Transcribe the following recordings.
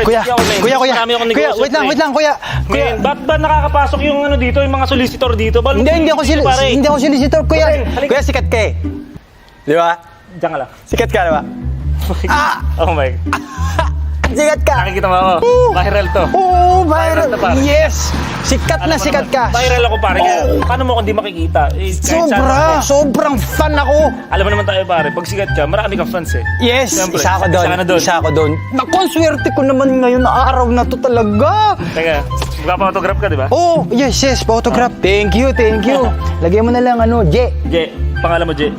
pre. Kuya, Marami akong negosyo, wait lang, kuya. Men, ba't ba nakakapasok yung ano dito, yung mga solicitor dito? Hindi ako solicitor, kuya. Halika. Kuya, sikat ka eh. Di ba? Diyan ka lang. Sikat ka, di ba? Oh my. Sikat ka. Nakikita mo ako. Viral to. Oo, viral. Viral na, pare. Yes. Sikat na Alam mo sikat naman, ka. Viral ako pare. Kaya, paano mo kung di makikita? Eh, kahit saan ako. Sobrang fan ako. Alam mo naman tayo pare, pag sikat ka, marami kang fans eh. Yes, Siyempre, isa ako doon. Naku, ang swerte ko naman ngayon na araw na to talaga. Teka, magpapa-autograph ka, di ba? Oh, yes, photograph. Thank you. Lagyan mo na lang J. Je, pangalan mo Je.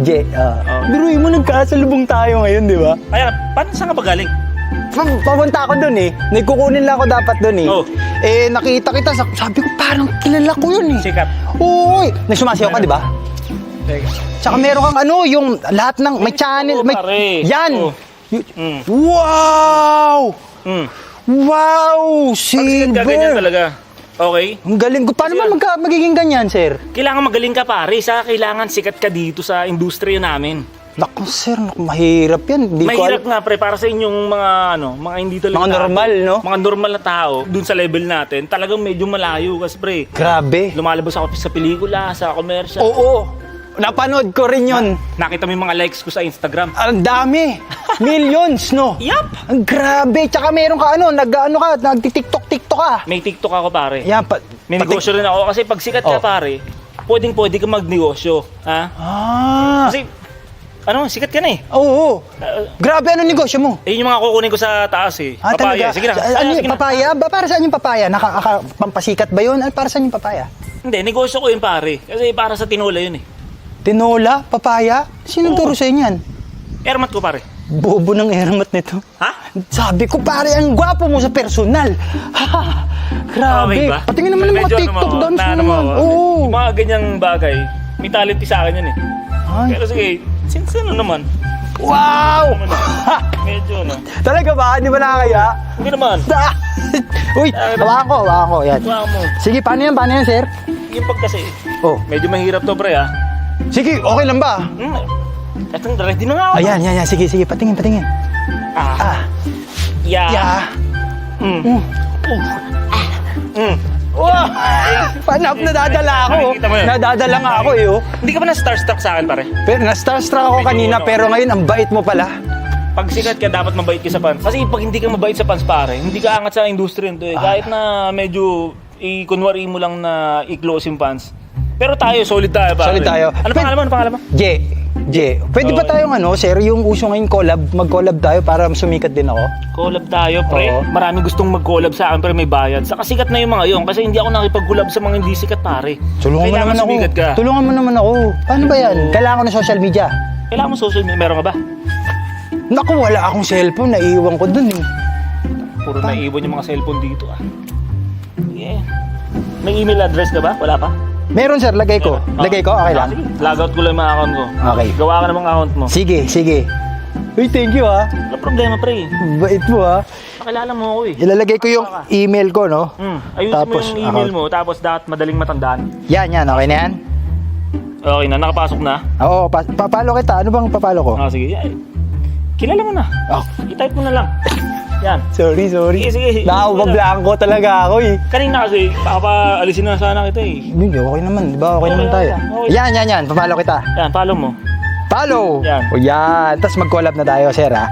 Biruin mo, nagkasalubong tayo ngayon, di ba? Kaya, saan ka ba galing? Papunta ako doon eh. Nagkukunin lang ako dapat doon eh. Oh. Eh, nakita kita. Sabi ko, parang kilala ko yun eh. Sikat. Oo, nagsumasayaw ka, di ba? Teka. Tsaka meron kang yung lahat ng, may channel, Oo, may, pare. yan. Oo. Mm. Wow! Mm. Wow! Pag sikat ka, ganyan Silver! talaga. Okay? Ang galing ko. Paano ba magiging ganyan, sir? Kailangan magaling ka pare. Kailangan sikat ka dito sa industriya namin. Naku, sir, mahirap yan. Mahirap nga pre, para sa inyong mga hindi talaga Mga normal, no? Mga normal na tao, dun sa level natin, talagang medyo malayo kasi pre. Grabe. Lumalabas ako sa pelikula, sa commercial. Oo. Napanood ko rin yun. Nakita mo yung mga likes ko sa Instagram. Ang dami. Millions, no? Yup! Ang grabe. Tsaka meron ka nagti-tiktok ka. May TikTok ako pare. Yan, May negosyo rin ako kasi pag sikat ka pare, pwede ka magnegosyo. Ha? Kasi, sikat ka na eh. Oo. Grabe, anong negosyo mo? Eh, yung mga kukunin ko sa taas eh. Papaya. Talaga? Sige na. Ano Sige yung na. papaya? Para saan yung papaya? Pampasikat ba yun? Para saan yung papaya? Hindi, negosyo ko yun pare. Kasi para sa tinola yun eh. Tinola? Papaya? Sinong turo sa inyo yan? Airmat ko pare. Bobo ng eramat nito. Ha? Sabi ko, pare, ang gwapo mo sa personal. Grabe. Okay ba? Patingin naman ng mga Medyo TikTok dance ano naman. mo, Oo. yung mga ganyang bagay, may talent sa akin yan eh. Ay. Pero sige, sino naman? Wow! Medyo Talaga ba? Hindi ba nakakaya? Hindi naman. Uy, hawakan ko. Yan. Tuwa mo. Sige, paano yan, sir? Yung pag kasi, Oh. medyo mahirap to pre ha. Sige, okay lang ba? Etong ready na nga ako. Ayan. Sige. Patingin. Yeah. Wow! Panap, nadadala ako. Nakikita mo yun? Nadadala nga ako eh. Oh. Hindi ka ba na-starstruck sa akin pare? Pero na-starstruck ako kanina, pero ngayon ang bait mo pala. Pag sikat ka, dapat mabait ka sa fans. Kasi pag hindi ka mabait sa fans pare, hindi ka angat sa industriya nito eh. Kahit na medyo kunwari mo lang na i-close yung fans. Pero tayo, solid tayo pare. Solid tayo. Ano pangalan mo? J. Pwede ba tayong sir, yung uso ngayon mag-collab tayo para sumikat din ako? Collab tayo, pre. Oo. Maraming gustong mag-collab sa akin, pero may bayad. Saka sikat na yung mga yun. Kasi hindi ako nakipag-collab sa mga hindi sikat, pare. Tulungan mo Kailangan naman ako. sumikat ka. Tulungan mo naman ako. Paano ba yan? Kailangan ko ng social media. Kailangan mo social media. Meron ka ba? Naku, wala akong cellphone. Naiiwan ko dun eh. Puro naiiwan yung mga cellphone dito, ah. Yeah. May email address ka ba? Wala pa? Meron sir, lagay ko. Lagay ko? Okay lang? Sige. Logout ko lang yung mga account ko. Okay. Gawa ka namang account mo. Sige. Uy, thank you ha. Wala problema, pre. Bait mo ha. Nakilala mo ako eh. Ilalagay ko yung email ko, no? Ayusin Tapos, mo yung email mo, tapos dapat madaling matandaan. Yan. Okay na yan? Okay na, nakapasok na. Oo, papalo kita. Ano bang papalo ko? Sige. Kilala mo na. Oh, I-type mo na lang. Yan. sorry. Sige. Nakabablanko talaga ako eh. Kanina kasi, alisin na sana kita eh. Hindi, okay naman. Di ba? Okay naman tayo. Okay. Yan. Papalo kita. Yan, follow mo. Follow! Yan. O yan. Tapos mag-collab na tayo, sir ha?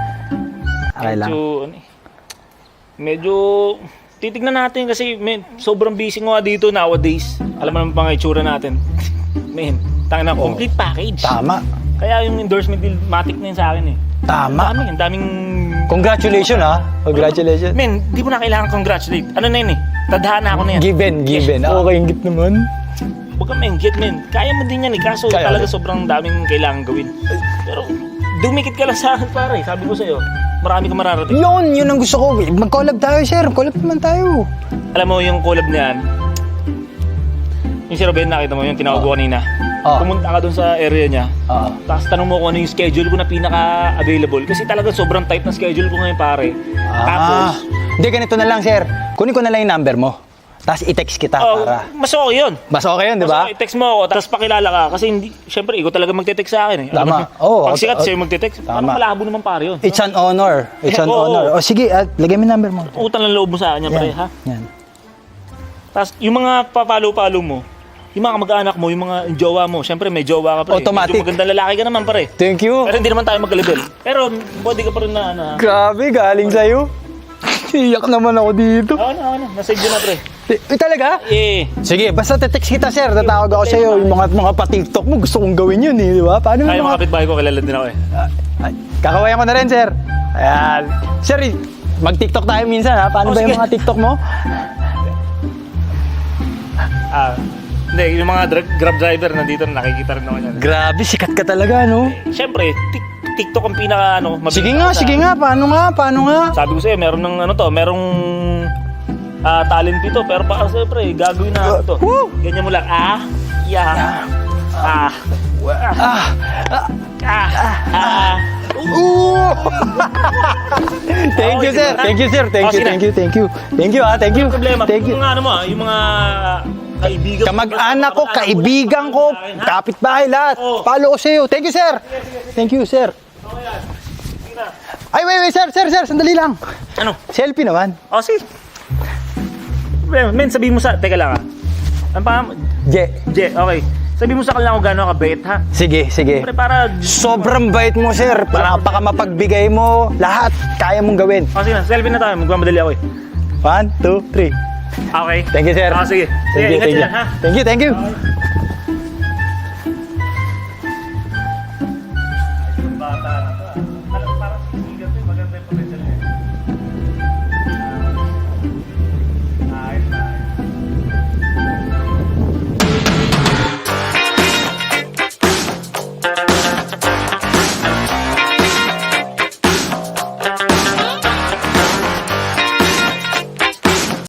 Okay lang. Medyo titignan natin kasi sobrang busy nga dito nowadays. Alam mo naman pang itsura natin. Tangina, complete package. Tama. Kaya yung endorsement deal, matik na yun sa akin eh. Tama. Ang daming... Congratulations ha. Congratulations. Di mo na kailangan congratulate. Ano na yun eh? Tadhana ako na yan. Given. Okay, ingit naman. Huwag ka maingit, men. Kaya mo din yan eh. Kaso Kaya talaga mo. sobrang daming kailangan gawin. Pero dumikit ka lang sa akin, pare. Sabi ko sa'yo, marami ka mararating. Yun ang gusto ko. Mag-collab tayo, sir. Collab naman tayo. Alam mo yung collab na yan, yung si Robin, nakita mo yung tinawag ko kanina. Pumunta ka dun sa area niya. Tapos tanong mo kung ano yung schedule ko na pinaka-available. Kasi talaga sobrang tight na schedule ko ngayon, pare. Tapos, Hindi, ganito na lang, sir. Kunin ko na lang yung number mo. Tapos i-text kita Oh, para. mas okay yun. Mas okay yun, di Mas ba? okay, text mo ako, tapos pakilala ka. Kasi hindi, syempre, ikaw talaga magte-text sa akin eh. Tama. Alam mo? Oo, Pag sikat oo. sa'yo magte-text, parang Tama. malabo naman pare yun. It's an honor. It's an Oo. honor. O sige, lagay mo yung number mo. Utang ng loob mo sa kanya, pare, ha? Yan. Tapos, yung mga papalo-palo mo, yung mga kamag-anak mo, yung mga jowa mo, syempre may jowa ka pa. Automatic. Medyo magandang lalaki ka naman, pare. Thank you. Pero hindi naman tayo magka-level. Pero, body ka pa rin na, ano, ha? Grabe, galing sa'yo. Iyak naman ako dito. Oo na. Nasave yun na, pre. Talaga? Eh, Sige, basta te-text kita, sir. Tatawag ako sa'yo. Yung mga pa-TikTok mo, gusto kong gawin yun eh, di ba? Paano kaya yung mga kapitbahay ko, kilala din ako eh. Kakawayan ko na rin, sir. Ayan. Sir, mag-TikTok tayo minsan, ha? Paano Oh, ba yung sige. mga TikTok mo? Hindi, yung mga grab driver nandito, nakikita rin naman yan. Grabe, sikat ka talaga, no? Siyempre, TikTok ang pinaka, mabilis Sige na- nga. Paano nga? Sabi ko sa'yo, meron ng merong talent dito, pero para siyempre, gagawin na ito. Woo! Ganyan mo lang, Ooh! Thank you, sir. Thank you, sir. Thank you. Thank you, ha. Thank you. Problema, Thank you. yung mga yung mga kaibigan Kamag-anak ko, kaibigan ko, kapitbahay lahat. Oo. Follow ko sa'yo. Thank you, sir. Thank you, sir. Ay, wait, sir. Sandali lang. Ano? Selfie naman. O, sige. Men, sabihin mo sa, teka lang Ang pa, Je. okay. Sabihin mo sa kanila kung gano'n kabait, ha? Sige. Siyempre, para... Sobrang bait mo, sir. Napaka mapagbigay mo. Lahat kaya mong gawin. O, sige na, selfie na tayo. Magmamadali ako eh. 1, 2, 3. Okay. Thank you, sir. O, sige. Sige, ingat sila, ha? Thank you.